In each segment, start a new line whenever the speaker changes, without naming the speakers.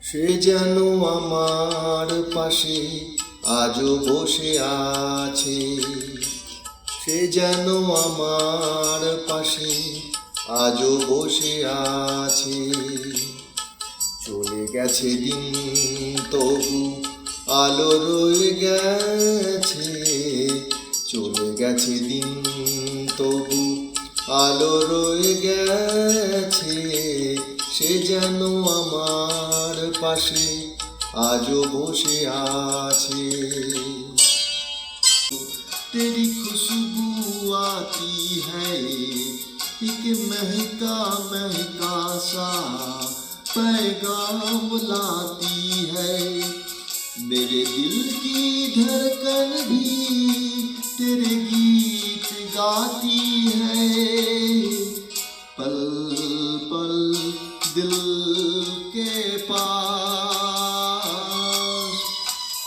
সে যেন আমার পাশে আজও বসে আছে, সে যেন আমার পাশে আজও বসে আছে। চলে গেছে দিন তবু আলো রয়ে গেছে, চলে গেছে দিন তবু আলো রয়ে গেছে। সে যেন আমার পাশে আজও বসে আছে। तेरी खुशबू आती है एक महका महका सा पैगाम लाती है। मेरे दिल की धड़कन भी तेरे गीत गाती है। पल पल दिल के पास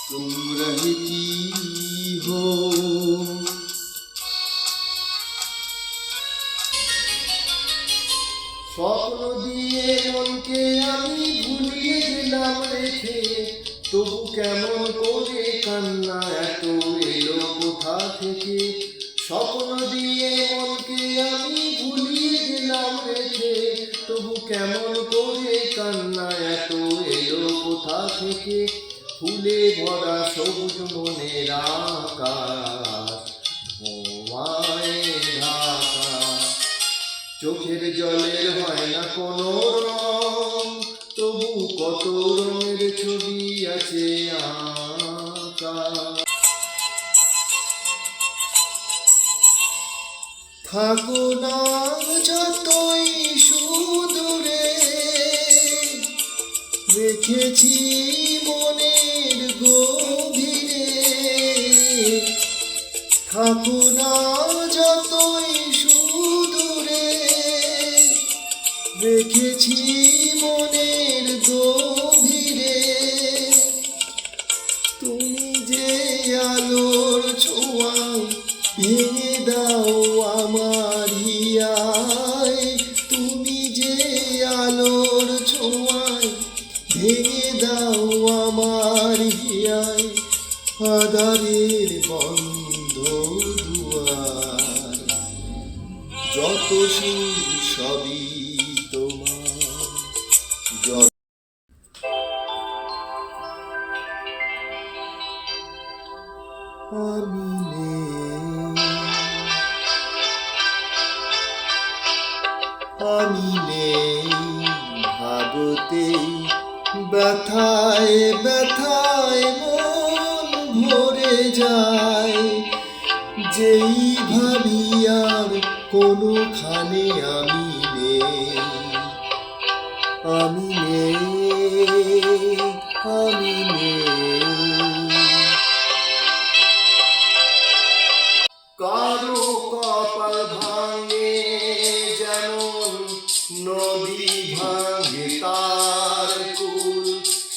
तुम रहती हो। স্বপ্ন দিয়ে মনকে আমি ভুলিয়ে দিলাম রেখে, তবু কেমন করে কান্না এত এলো কোথা থেকে। স্বপ্ন দিয়ে মনকে আমি ভুলিয়ে দিলাম রেখে, তবু কেমন করে কান্না এত এলো কোথা থেকে। ফুলে ভরা সবুজ মনের আকাশ ধোঁয়ায় ঢাকা, চোখের জলের হয় না কোনো রং, তবু কত রঙের ছবি আছে আঁকা। থাকো না যতই সুদূরে, রেখেছি মনের গভীরে। থাকো না যতই সুদূরে, রেখেছি মনের গভীরে। তুমি যে আলোর ছোঁয়ায় ভেঙে দাও আমার হিয়ায়, তুমি যে আলোর ছোঁয়ায় ভেঙে দাও আমার হিয়ায়। আধারের বন্ধ দুয়ার, যত সুর সবই তোমার। আমি নেই ভাবতেই ব্যথায় ব্যথায় মন ভরে যায়। যেই ভাবি আর কোনোখানে আমি নেই, আমি নেই, আমি নেই। কারো কপাল ভাঙে যেমন নদী ভাঙে তার কুল,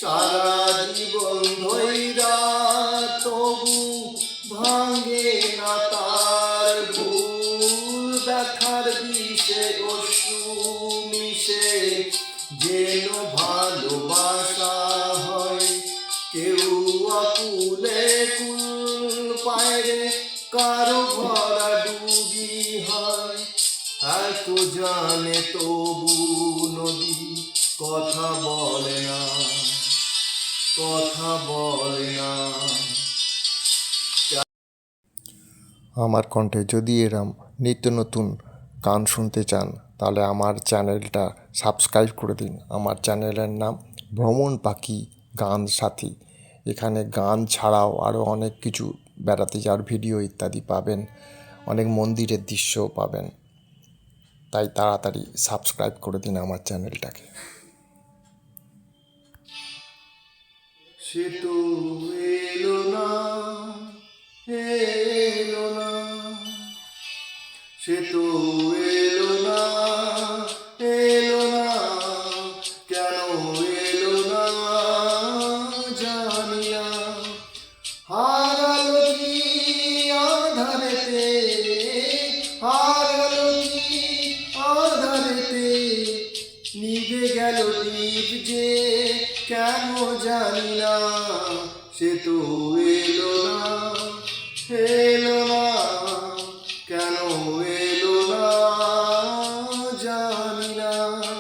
সারা জীবন ধৈরা তবু ভাঙে না তার ভুল। ব্যথার বিষে অশ্রু মিশে যেন ভালোবাসা হয়, কেউ আকুলে কুল পায়, কারো ভরা ডুবি হয়। এত জানে তবু নদী কথা বলে না, কথা বলে না। আমার কণ্ঠে যদি এরম নিত্য নতুন গান শুনতে চান তাহলে আমার চ্যানেলটা সাবস্ক্রাইব করে দিন। আমার চ্যানেলের নাম ভ্রমণ পাখি গান সাথী। এখানে গান ছাড়াও আরও অনেক কিছু বেড়াতে যাওয়ার ভিডিও ইত্যাদি পাবেন, অনেক মন্দিরের দৃশ্যও পাবেন। তাই তাড়াতাড়ি সাবস্ক্রাইব করে দিন আমার চ্যানেলটাকে। সে তো এলো না, এলো না, সে তো এলো না, এলো না, কেন এলো না জানি না। হারালো কি আধারেতে, হারালো কি আধারেতে, নিভে গেল দীপ যে কেন তো এলো না, এলো না, কেন এলো না জানি না।